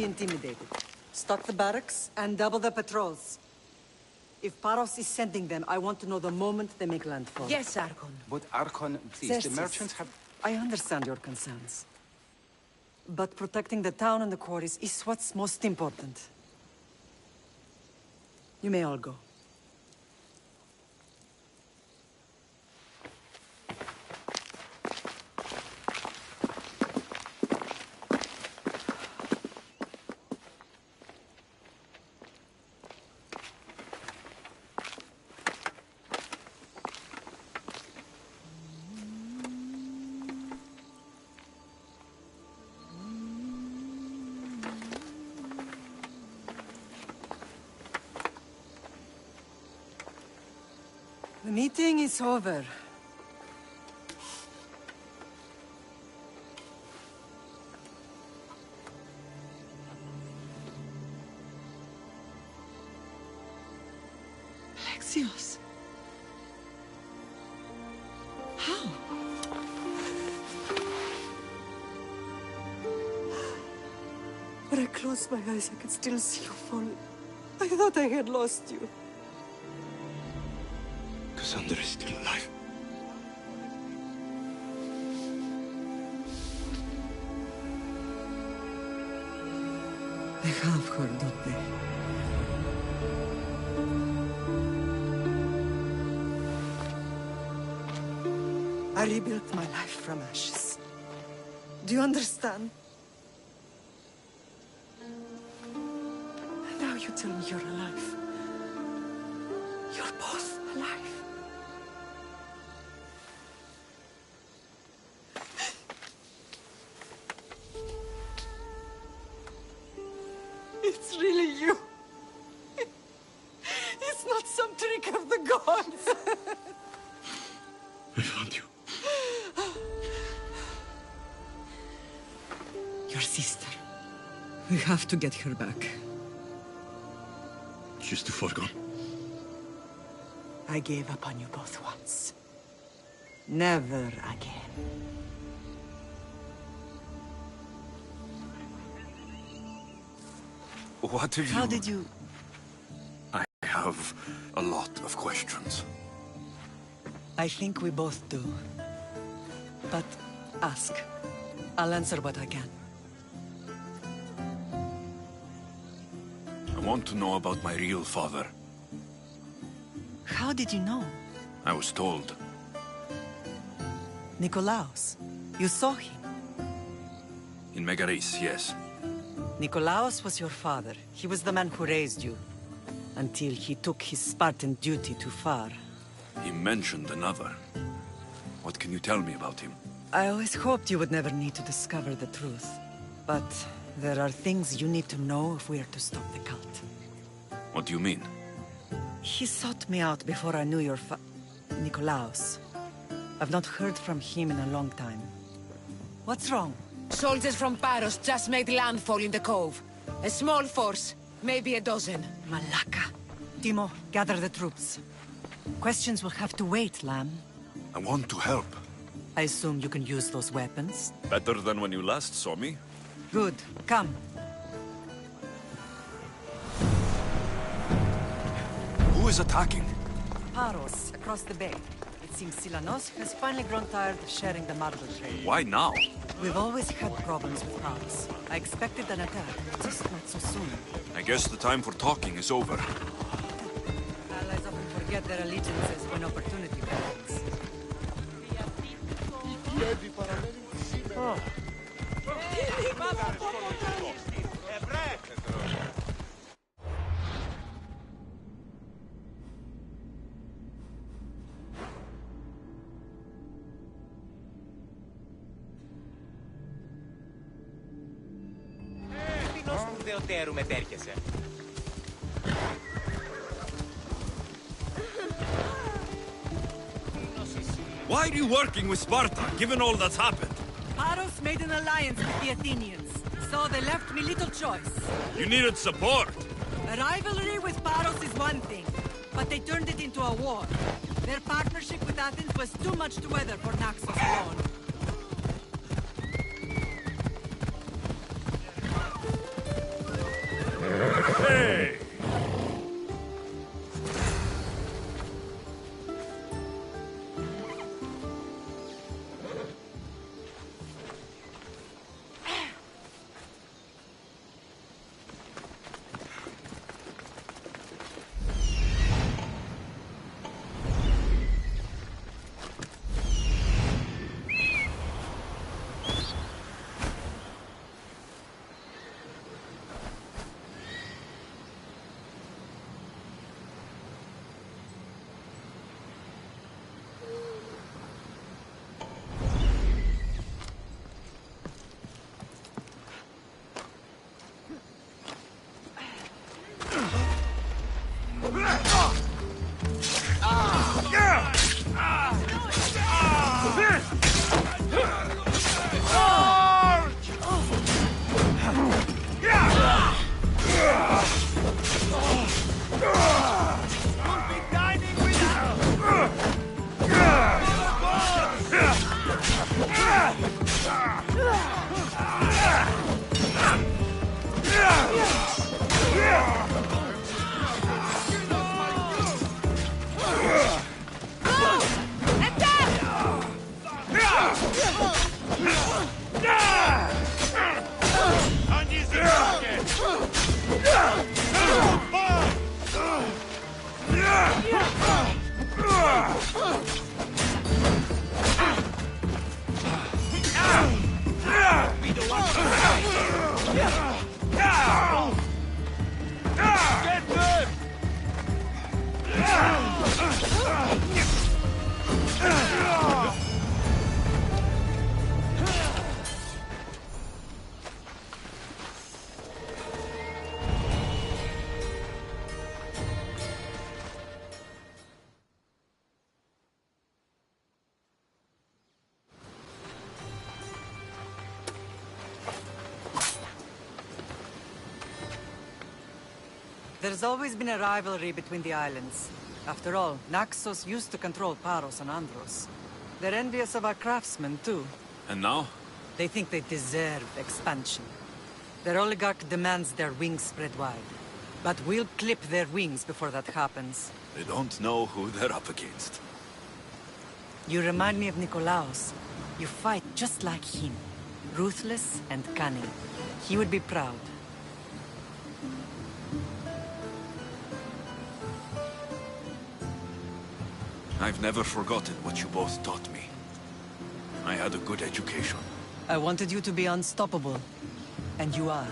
intimidated. Stock the barracks and double the patrols. If Paros is sending them, I want to know the moment they make landfall. Yes, Archon. But Archon, please, Xerxes, the merchants have... I understand your concerns. But protecting the town and the quarries is what's most important. You may all go. The meeting is over. Alexios. How? When I closed my eyes, I could still see you fall. I thought I had lost you. Cassandra is still alive. They have her, don't they? I rebuilt my life from ashes. Do you understand? And now you tell me you're alive. You're both alive. It's really you. It's not some trick of the gods. I found you. Your sister. We have to get her back. She's too far gone. I gave up on you both once. Never again. What have you... How did you... I have a lot of questions. I think we both do. But ask. I'll answer what I can. I want to know about my real father. How did you know? I was told. Nikolaos. You saw him. In Megaris, yes. Nikolaos was your father. He was the man who raised you. Until he took his Spartan duty too far. He mentioned another. What can you tell me about him? I always hoped you would never need to discover the truth. But there are things you need to know if we are to stop the cult. What do you mean? He sought me out before I knew your Nikolaos. I've not heard from him in a long time. What's wrong? Soldiers from Paros just made landfall in the cove. A small force, maybe a dozen. Malaka. Timo, gather the troops. Questions will have to wait, Lamb. I want to help. I assume you can use those weapons? Better than when you last saw me. Good. Come. Who is attacking? Paros, across the bay. It seems Silanos has finally grown tired of sharing the marble trade. Why now? We've always had problems with Paros. I expected an attack, just not so soon. I guess the time for talking is over. Allies often forget their allegiances when opportunity comes. Why are you working with Sparta, given all that's happened? Paros made an alliance with the Athenians, so they left me little choice. You needed support. A rivalry with Paros is one thing, but they turned it into a war. Their partnership with Athens was too much to weather for Naxos alone. There's always been a rivalry between the islands. After all, Naxos used to control Paros and Andros. They're envious of our craftsmen, too. And now? They think they deserve expansion. Their oligarch demands their wings spread wide. But we'll clip their wings before that happens. They don't know who they're up against. You remind me of Nikolaos. You fight just like him. Ruthless and cunning. He would be proud. I've never forgotten what you both taught me. I had a good education. I wanted you to be unstoppable. And you are.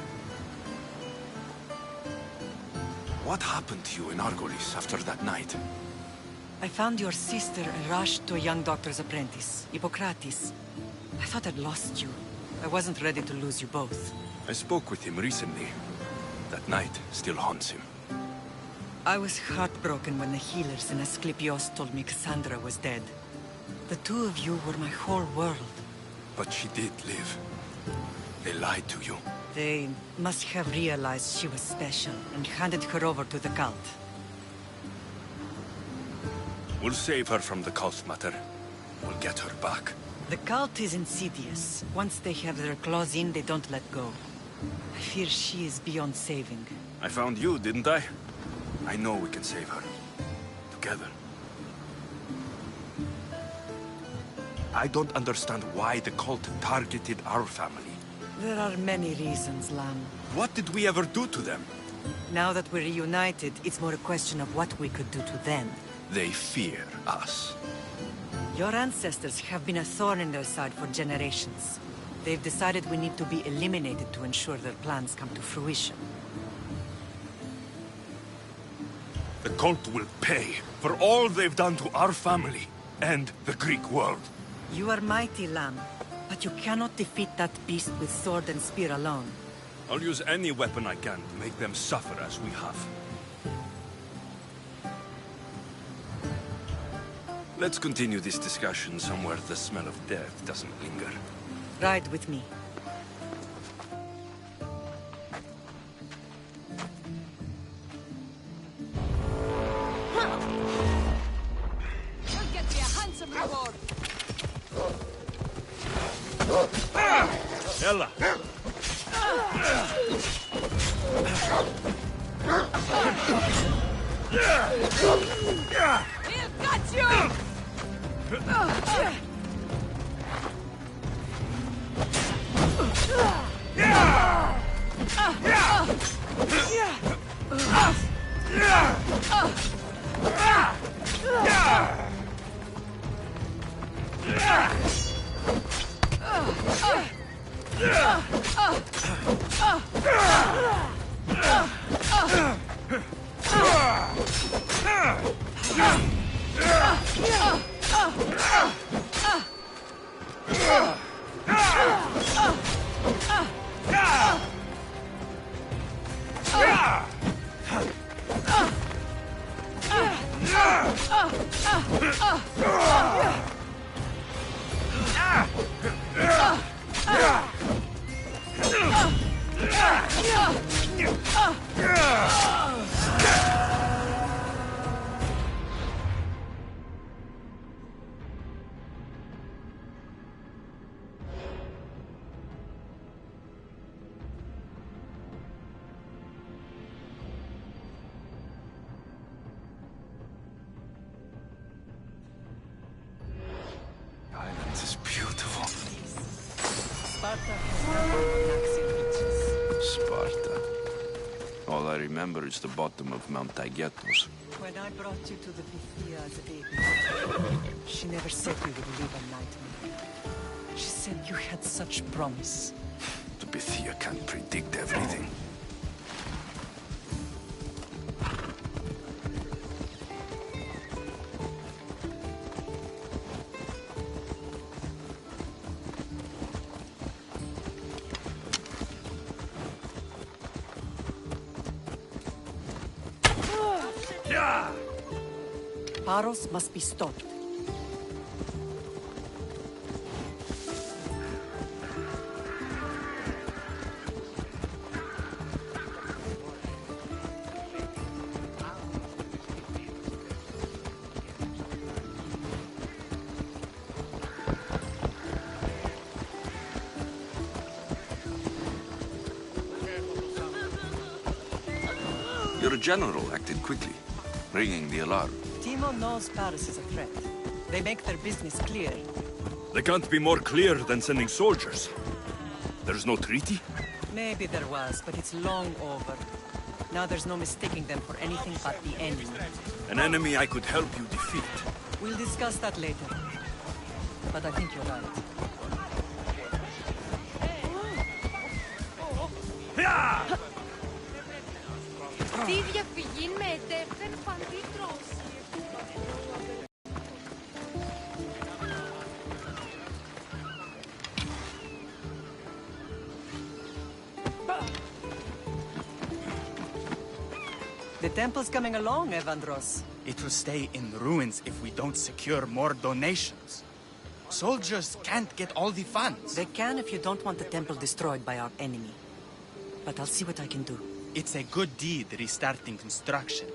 What happened to you in Argolis after that night? I found your sister and rushed to a young doctor's apprentice, Hippocrates. I thought I'd lost you. I wasn't ready to lose you both. I spoke with him recently. That night still haunts him. I was heartbroken when the healers in Asclepios told me Cassandra was dead. The two of you were my whole world. But she did live. They lied to you. They must have realized she was special and handed her over to the cult. We'll save her from the cult, Mater. We'll get her back. The cult is insidious. Once they have their claws in, they don't let go. I fear she is beyond saving. I found you, didn't I? I know we can save her. Together. I don't understand why the cult targeted our family. There are many reasons, Lam. What did we ever do to them? Now that we're reunited, it's more a question of what we could do to them. They fear us. Your ancestors have been a thorn in their side for generations. They've decided we need to be eliminated to ensure their plans come to fruition. The cult will pay for all they've done to our family and the Greek world. You are mighty, Lam, but you cannot defeat that beast with sword and spear alone. I'll use any weapon I can to make them suffer as we have. Let's continue this discussion somewhere the smell of death doesn't linger. Ride with me. You'll get me a handsome reward. Ella! We'll got you! This is beautiful. Sparta has riches. Sparta. All I remember is the bottom of Mount Taygetos. When I brought you to the Bithia as a baby, she never said you would live a nightmare. She said you had such promise. The Bithia can't predict everything. Paros must be stopped. general acted quickly, ringing the alarm. Timo knows Paris is a threat. They make their business clear. They can't be more clear than sending soldiers. There's no treaty? Maybe there was, but it's long over. Now there's no mistaking them for anything but the enemy. An enemy I could help you defeat. We'll discuss that later. But I think you're right. Τι διαφυγή με ετέφερ παντήτρος. The temple's coming along, Evandros. It will stay in ruins if we don't secure more donations. Soldiers can't get all the funds. They can if you don't want the temple destroyed by our enemy. But I'll see what I can do. It's a good deed restarting construction.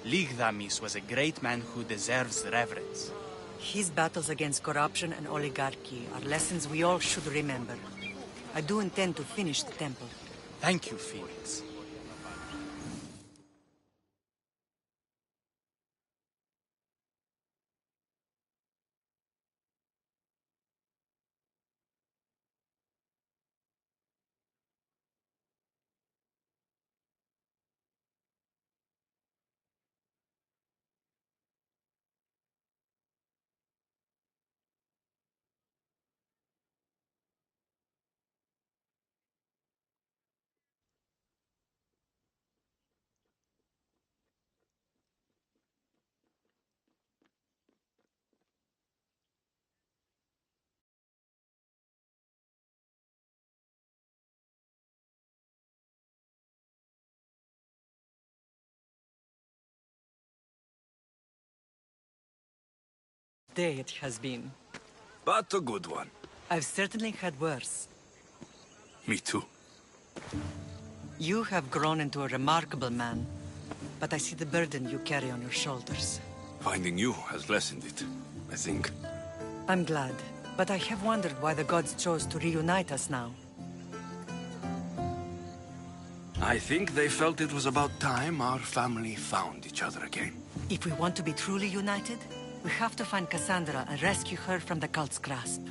Ligdamis was a great man who deserves reverence. His battles against corruption and oligarchy are lessons we all should remember. I do intend to finish the temple. Thank you, Phoenix. Day it has been. But a good one. I've certainly had worse. Me too. You have grown into a remarkable man, but I see the burden you carry on your shoulders. Finding you has lessened it, I think. I'm glad, but I have wondered why the gods chose to reunite us now. I think they felt it was about time our family found each other again. If we want to be truly united, we have to find Cassandra and rescue her from the cult's grasp.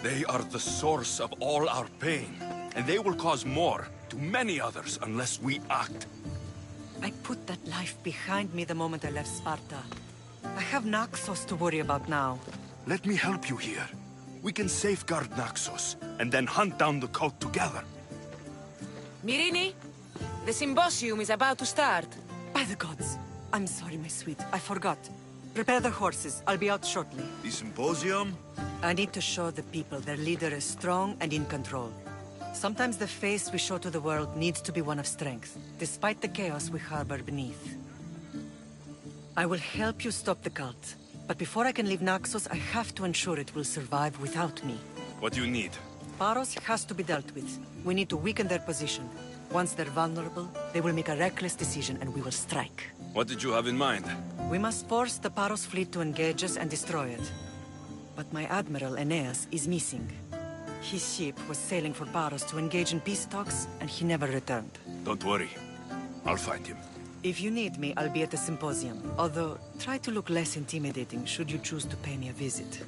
They are the source of all our pain, and they will cause more to many others unless we act. I put that life behind me the moment I left Sparta. I have Naxos to worry about now. Let me help you here. We can safeguard Naxos, and then hunt down the cult together. Myrrine, the symposium is about to start. By the gods! I'm sorry, my sweet. I forgot. Prepare the horses. I'll be out shortly. The symposium? I need to show the people their leader is strong and in control. Sometimes the face we show to the world needs to be one of strength, despite the chaos we harbor beneath. I will help you stop the cult, but before I can leave Naxos, I have to ensure it will survive without me. What do you need? Paros has to be dealt with. We need to weaken their position. Once they're vulnerable, they will make a reckless decision and we will strike. What did you have in mind? We must force the Paros fleet to engage us and destroy it. But my admiral, Aeneas, is missing. His ship was sailing for Paros to engage in peace talks, and he never returned. Don't worry. I'll find him. If you need me, I'll be at the symposium. Although, try to look less intimidating should you choose to pay me a visit.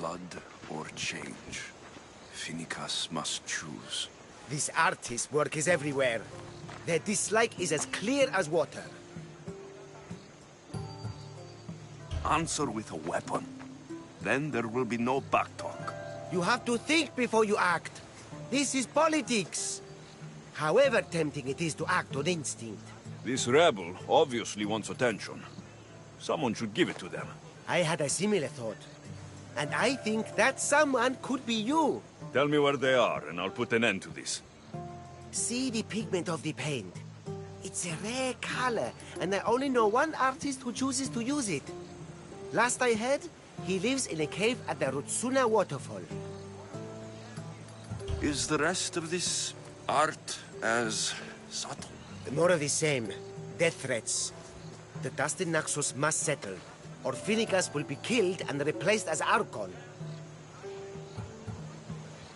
blood or change. Finicus must choose. This artist's work is everywhere. Their dislike is as clear as water. Answer with a weapon. Then there will be no backtalk. You have to think before you act. This is politics. However tempting it is to act on instinct. This rebel obviously wants attention. Someone should give it to them. I had a similar thought. And I think that someone could be you. Tell me where they are, and I'll put an end to this. See the pigment of the paint. It's a rare color, and I only know one artist who chooses to use it. Last I heard, he lives in a cave at the Rutsuna waterfall. Is the rest of this art as subtle? More of the same. Death threats. The dust in Naxos must settle, or Finicus will be killed and replaced as Archon.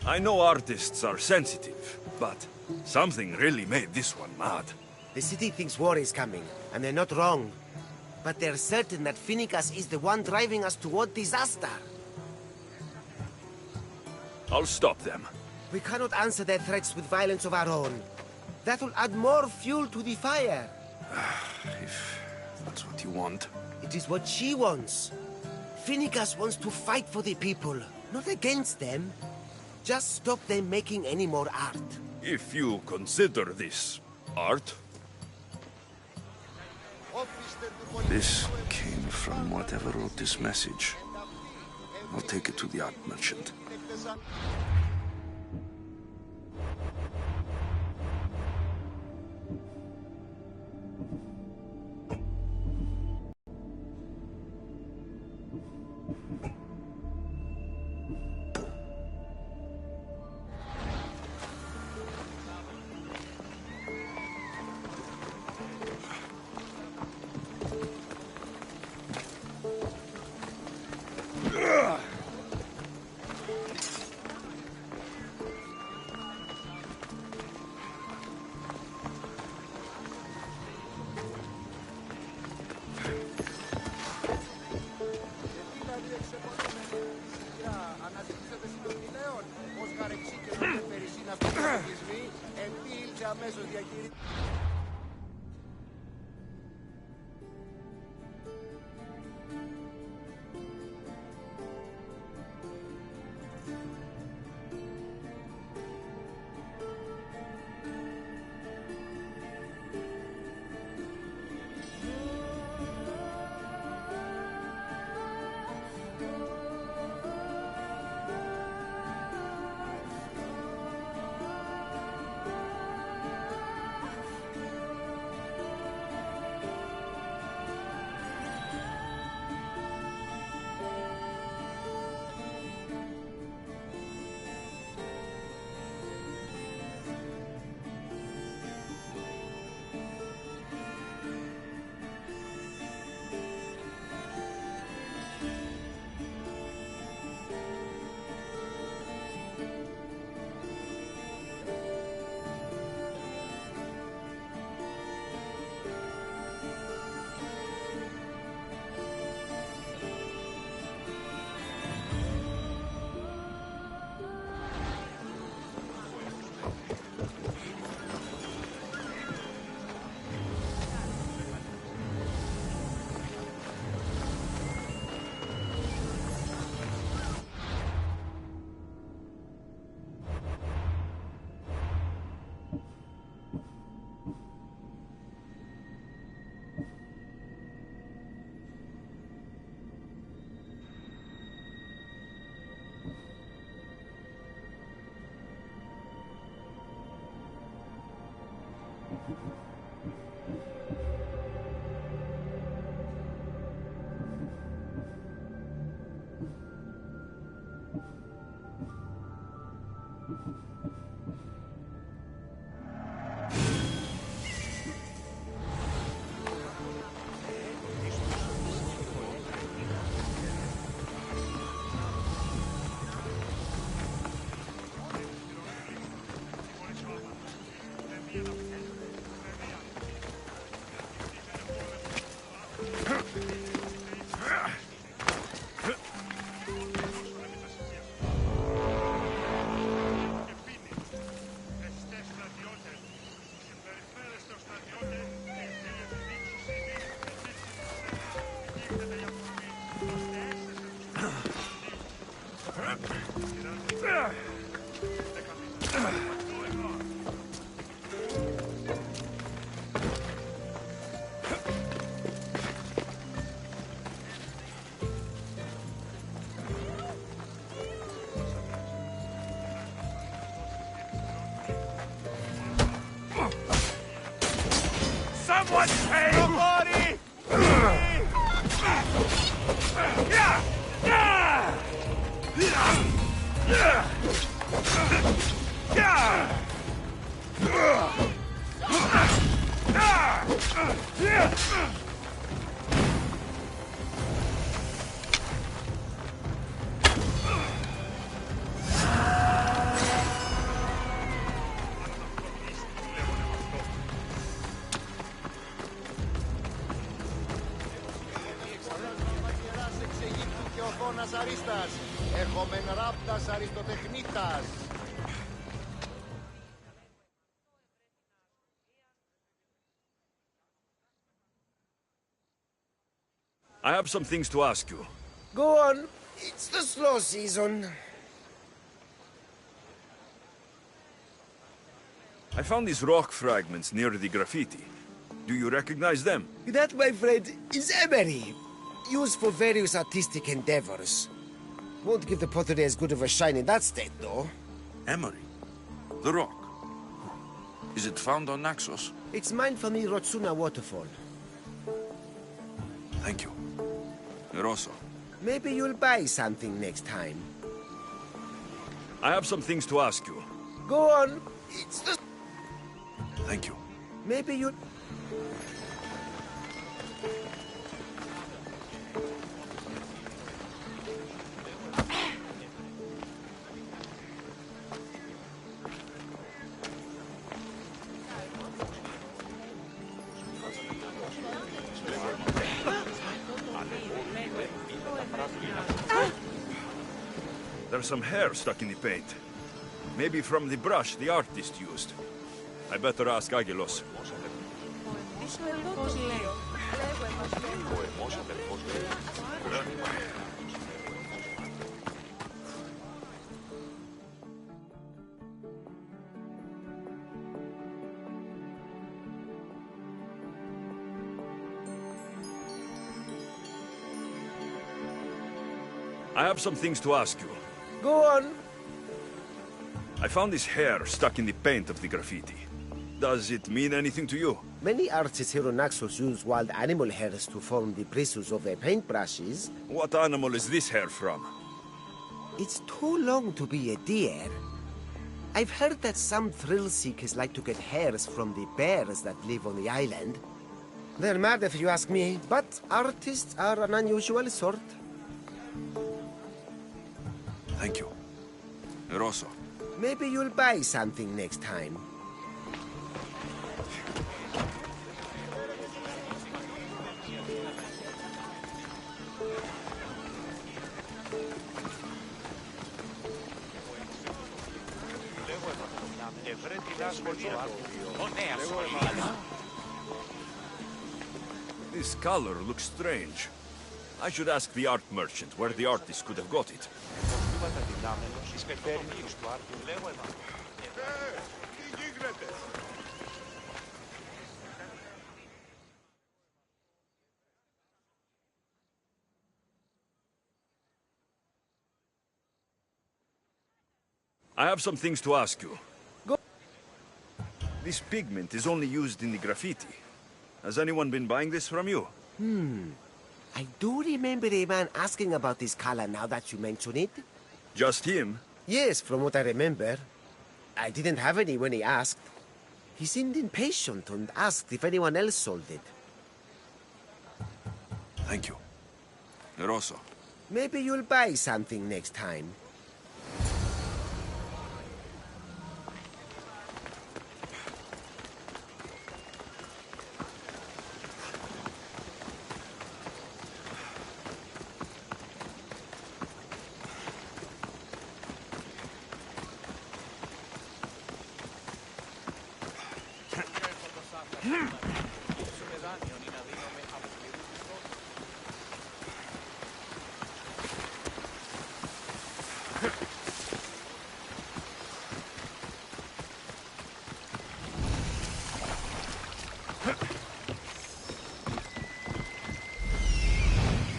I know artists are sensitive, but something really made this one mad. The city thinks war is coming, and they're not wrong. But they're certain that Finicus is the one driving us toward disaster. I'll stop them. We cannot answer their threats with violence of our own. That will add more fuel to the fire. If that's what you want. It is what she wants. Finicus wants to fight for the people, not against them. Just stop them making any more art. If you consider this art. This came from whatever wrote this message. I'll take it to the art merchant. Someone save! Nobody! I have some things to ask you. Go on. It's the slow season. I found these rock fragments near the graffiti. Do you recognize them? That, my friend, is emery. Used for various artistic endeavors. Won't give the pottery as good of a shine in that state, though. Emery. The rock. Is it found on Naxos? It's mined from the Rotsuna waterfall. Thank you. Eroso. Maybe you'll buy something next time. I have some things to ask you. Go on. It's the... Thank you. Maybe you... There's some hair stuck in the paint. Maybe from the brush the artist used. I better ask Agilos. I have some things to ask you. Go on. I found this hair stuck in the paint of the graffiti. Does it mean anything to you? Many artists here on Naxos use wild animal hairs to form the bristles of their paintbrushes. What animal is this hair from? It's too long to be a deer. I've heard that some thrill seekers like to get hairs from the bears that live on the island. They're mad if you ask me, but artists are an unusual sort. Thank you. Eroso. Maybe you'll buy something next time. This color looks strange. I should ask the art merchant where the artist could have got it. I have some things to ask you. Go. This pigment is only used in the graffiti. Has anyone been buying this from you? I do remember a man asking about this color now that you mention it. Just him? Yes, from what I remember. I didn't have any when he asked. He seemed impatient and asked if anyone else sold it. Thank you. Eroso. Maybe you'll buy something next time.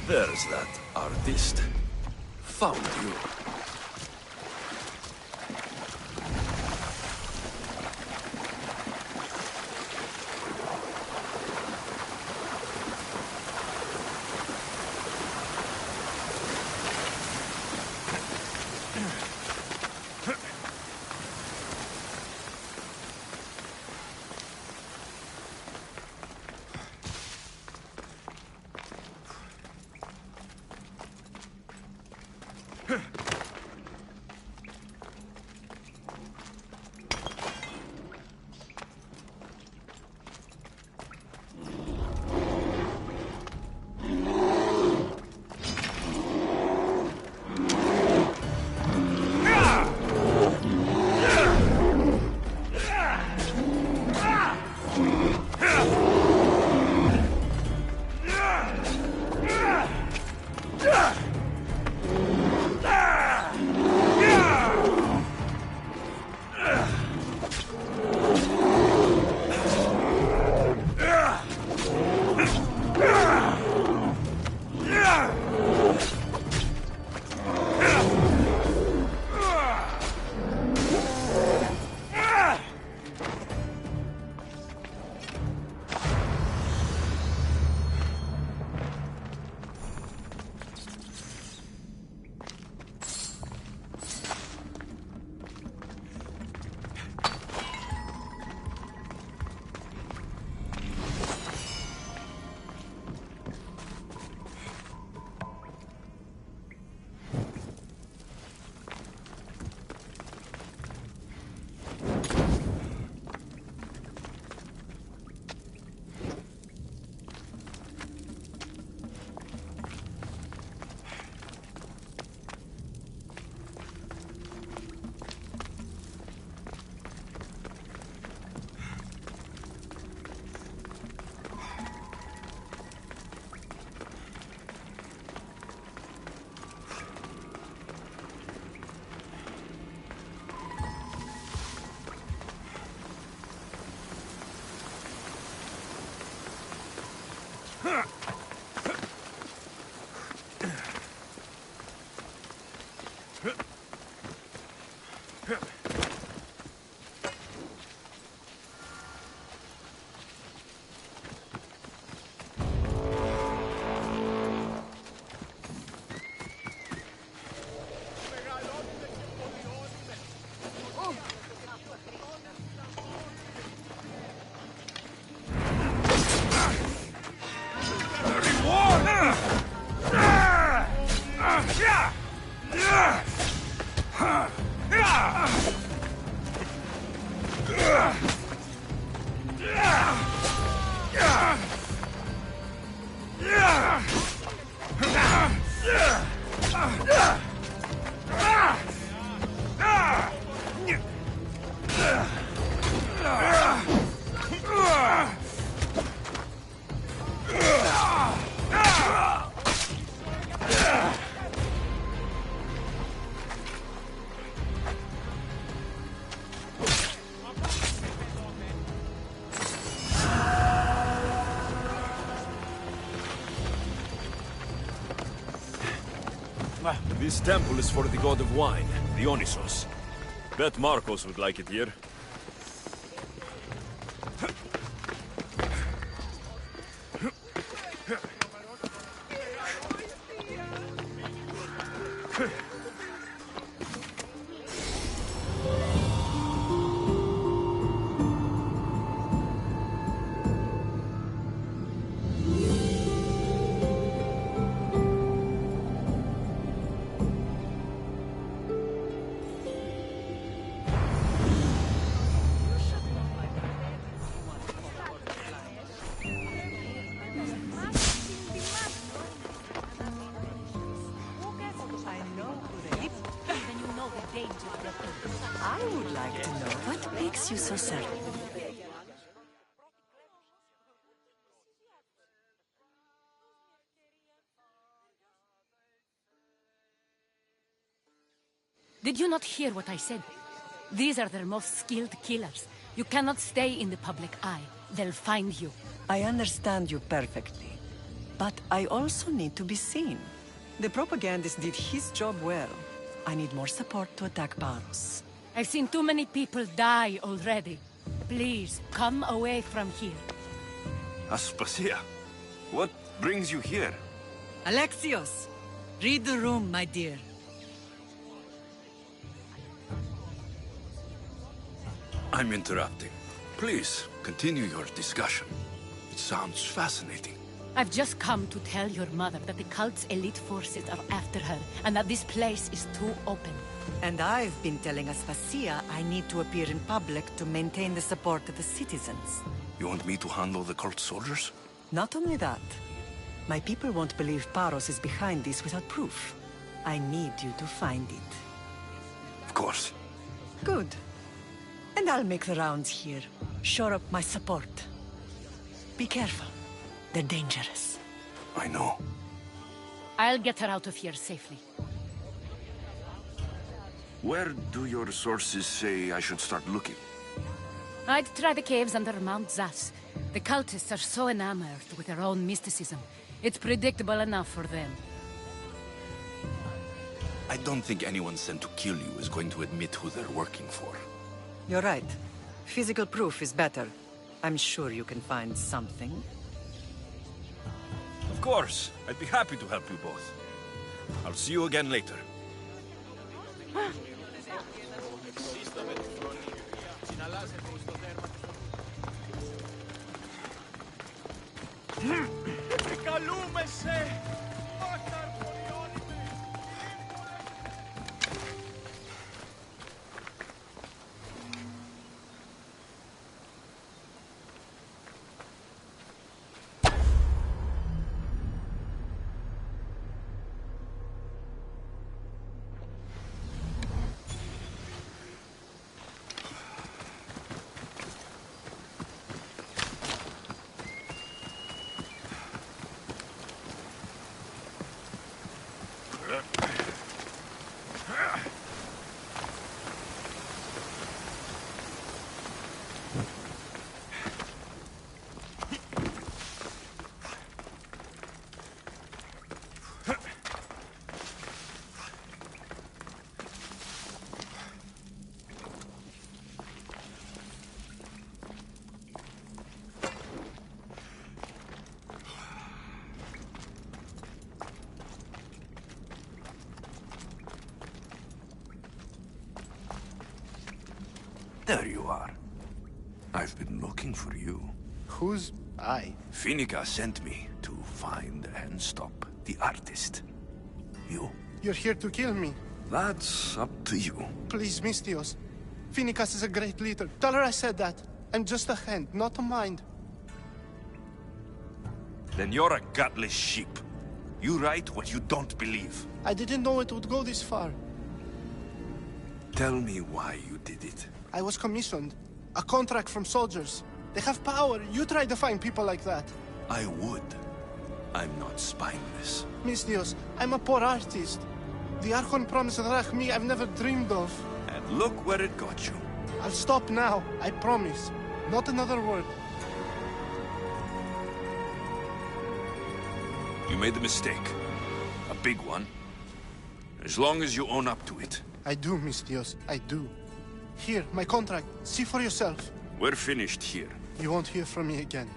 There's that artist. Found you. This temple is for the god of wine, Dionysos. Bet Marcos would like it here. I would like to know what makes you so certain. Did you not hear what I said? These are their most skilled killers. You cannot stay in the public eye. They'll find you. I understand you perfectly. But I also need to be seen. The propagandist did his job well. I need more support to attack Paros. I've seen too many people die already. Please, come away from here. Aspasia, what brings you here? Alexios! Read the room, my dear. I'm interrupting. Please, continue your discussion. It sounds fascinating. I've just come to tell your mother that the cult's elite forces are after her, and that this place is too open. And I've been telling Aspasia I need to appear in public to maintain the support of the citizens. You want me to handle the cult soldiers? Not only that, my people won't believe Paros is behind this without proof. I need you to find it. Of course. Good. And I'll make the rounds here. Shore up my support. Be careful. They're dangerous. I know. I'll get her out of here safely. Where do your sources say I should start looking? I'd try the caves under Mount Zas. The cultists are so enamored with their own mysticism. It's predictable enough for them. I don't think anyone sent to kill you is going to admit who they're working for. You're right. Physical proof is better. I'm sure you can find something. Of course. I'd be happy to help you both. I'll see you again later. you are. I've been looking for you. Who's I? Finica sent me to find and stop the artist. You? You're here to kill me. That's up to you. Please, Mistios. Finicas is a great leader. Tell her I said that. I'm just a hand, not a mind. Then you're a gutless sheep. You write what you don't believe. I didn't know it would go this far. Tell me why you did it. I was commissioned. A contract from soldiers. They have power. You try to find people like that. I would. I'm not spineless. Mistios, I'm a poor artist. The Archon promised Rachmi I've never dreamed of. And look where it got you. I'll stop now, I promise. Not another word. You made a mistake. A big one. As long as you own up to it. I do, Mistios, I do. Here, my contract. See for yourself. We're finished here. You won't hear from me again.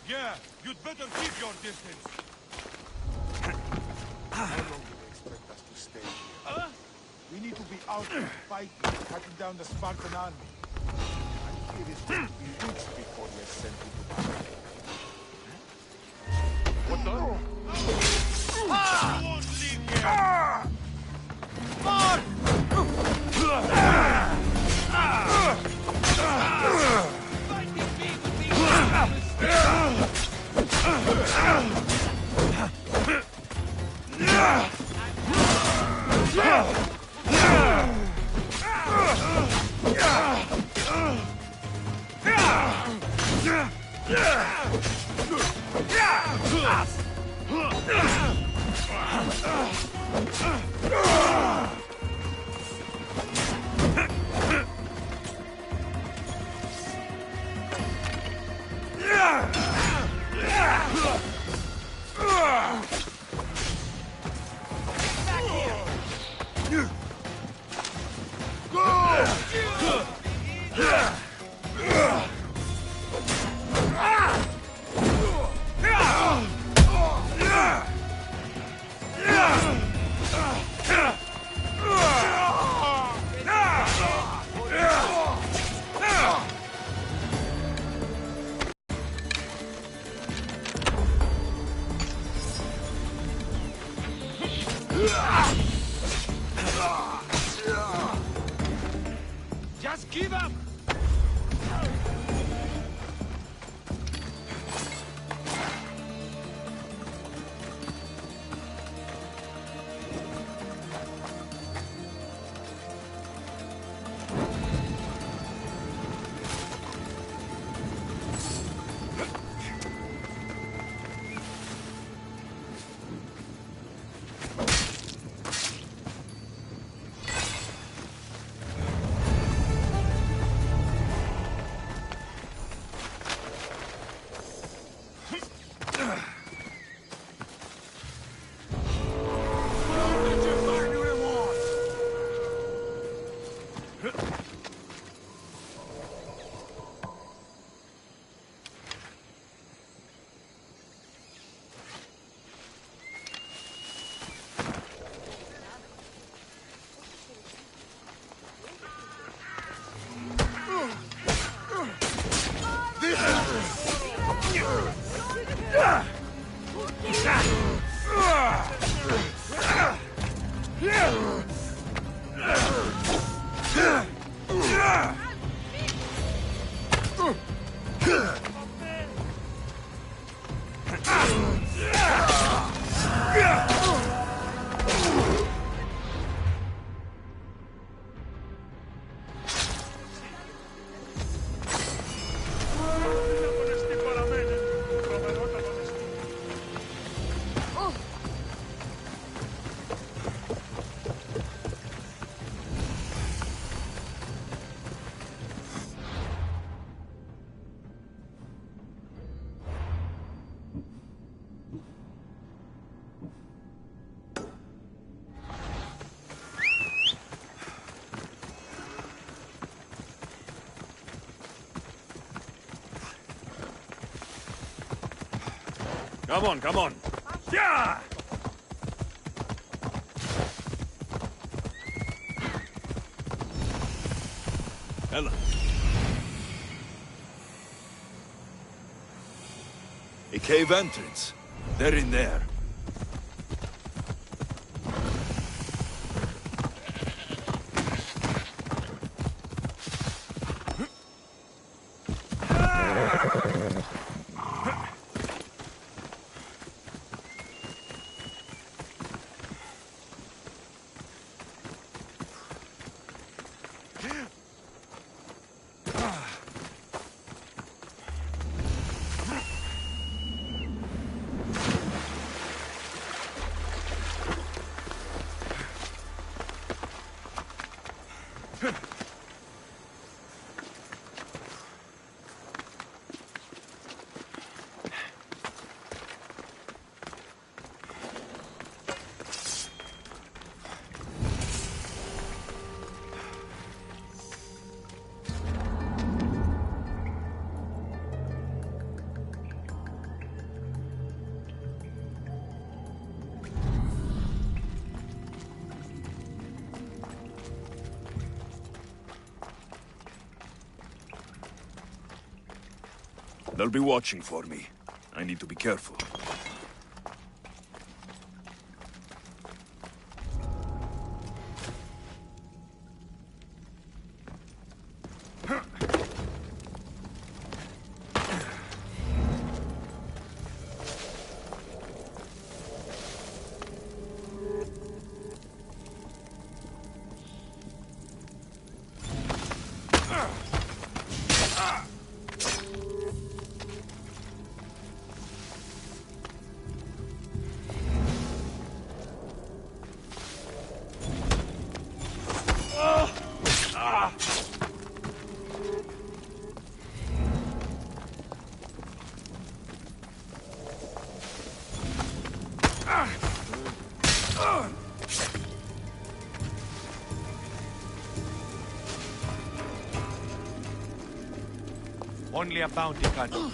Yeah, you'd better keep your distance. How long do they expect us to stay here? We need to be out and fighting, cutting down the Spartan army. I fear it will be weeks before we're sent into battle. What the? You won't leave here! Mark! Fighting me would be a Just give up! Come on, come on. Yeah! Ella. A cave entrance. They're in there. They'll be watching for me. I need to be careful. Only a bounty can.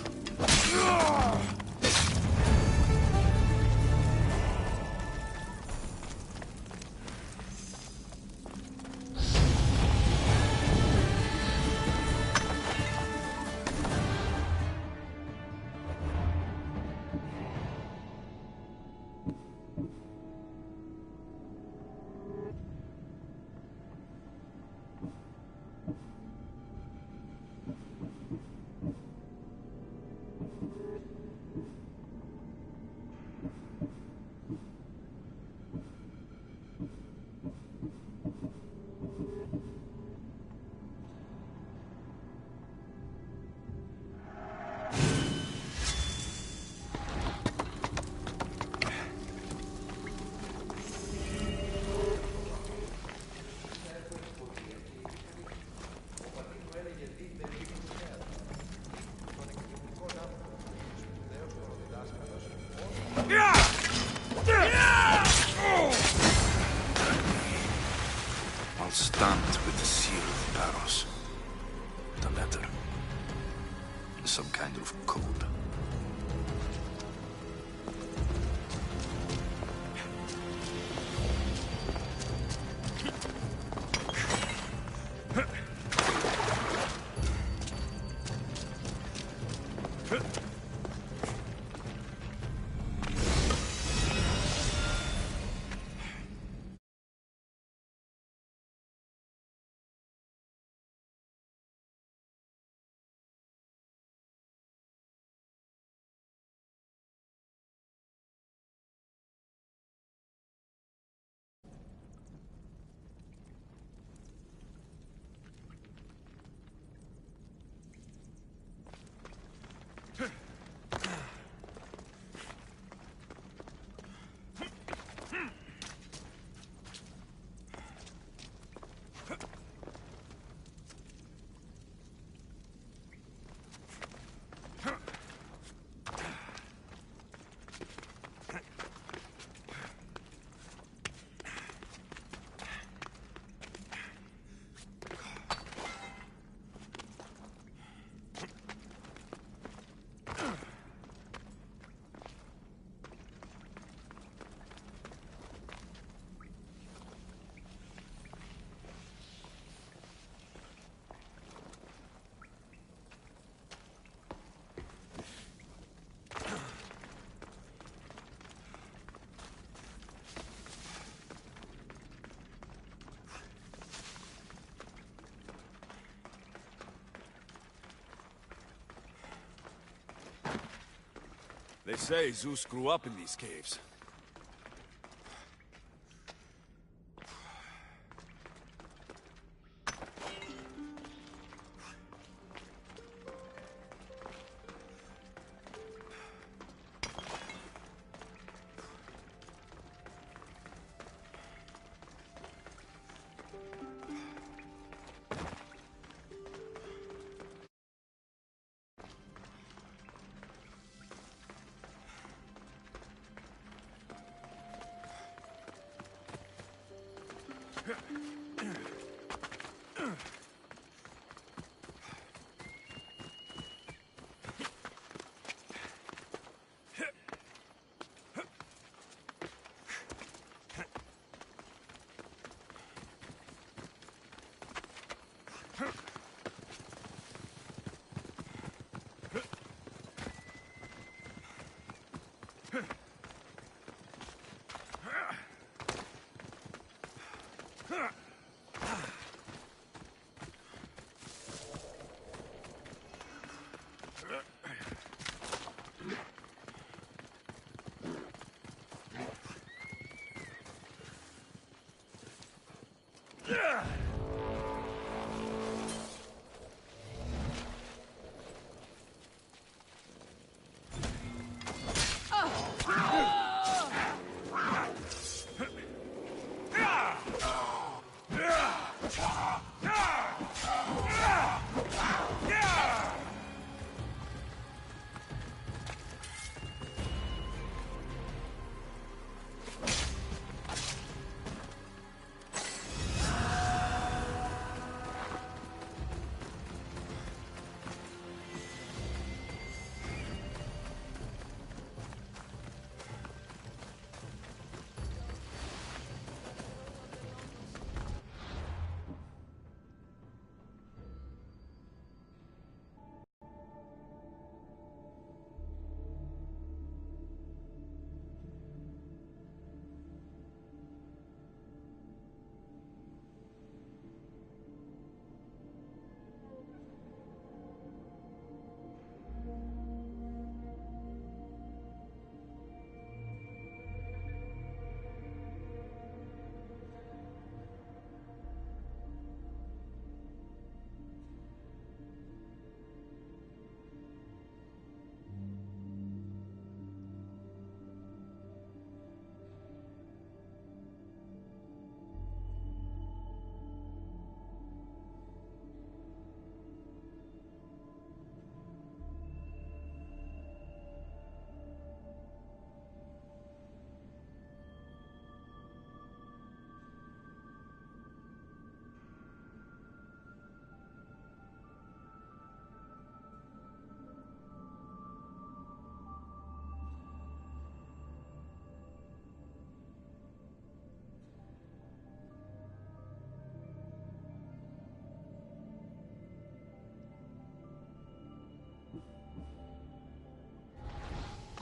stamped with the seal of Paros. The letter. Some kind of code. They say Zeus grew up in these caves.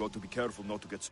got to be careful not to get...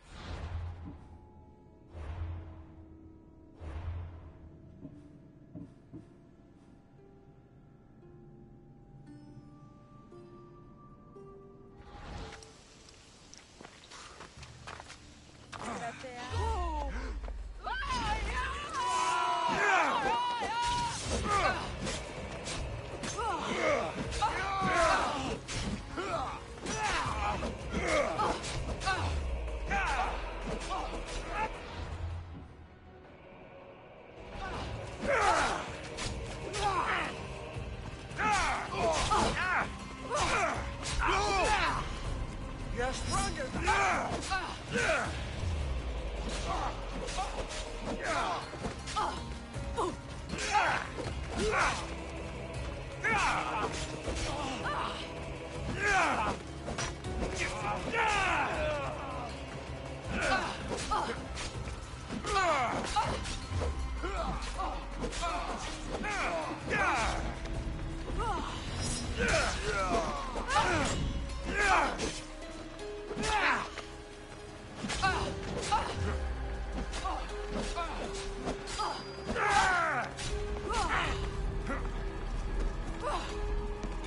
You're stronger!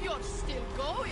You're still going.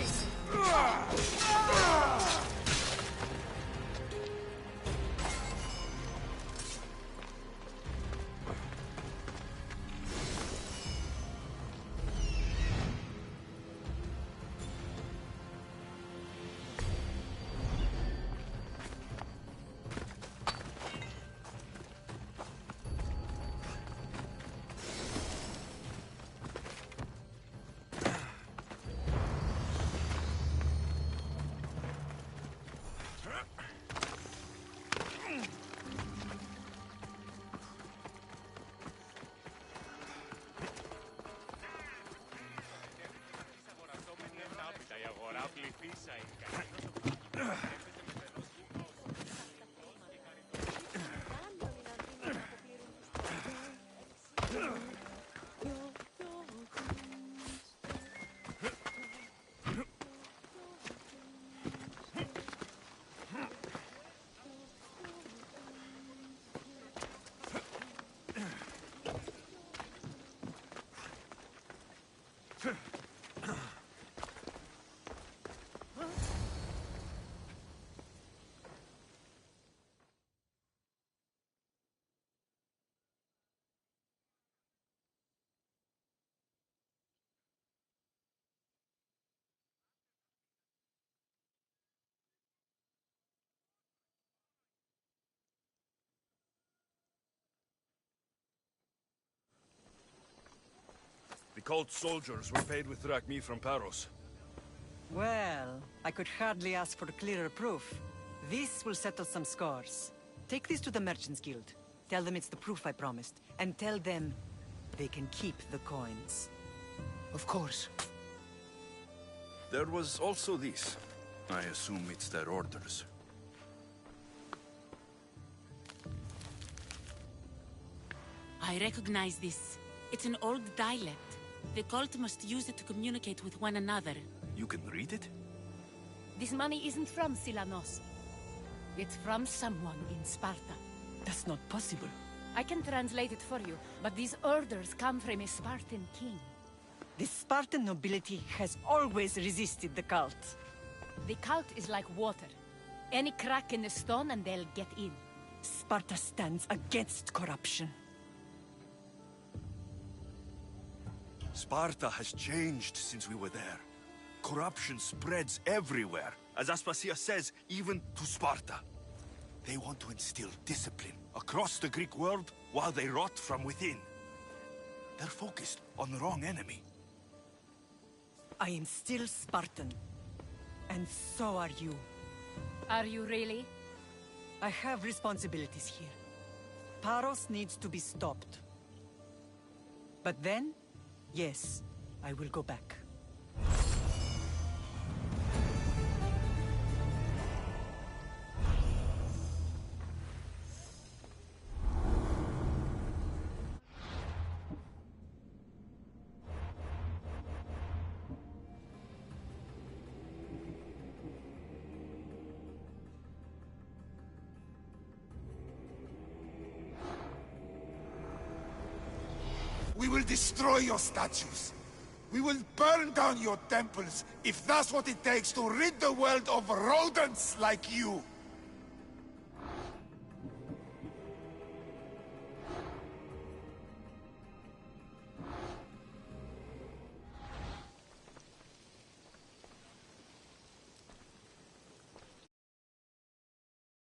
The cult soldiers were paid with drachmi from Paros. Well, I could hardly ask for clearer proof. This will settle some scores. Take this to the Merchants Guild. Tell them it's the proof I promised. And tell them they can keep the coins. Of course. There was also this. I assume it's their orders. I recognize this. It's an old dialect. The cult must use it to communicate with one another. You can read it? This money isn't from Silanos. It's from someone in Sparta. That's not possible. I can translate it for you, but these orders come from a Spartan king. The Spartan nobility has always resisted the cult. The cult is like water. Any crack in the stone and they'll get in. Sparta stands against corruption. Sparta has changed since we were there. Corruption spreads everywhere. As Aspasia says, even to Sparta. They want to instill discipline across the Greek world while they rot from within. They're focused on the wrong enemy. I am still Spartan. And so are you. Are you really? I have responsibilities here. Paros needs to be stopped. But then, yes, I will go back. We will destroy your statues. We will burn down your temples if that's what it takes to rid the world of rodents like you.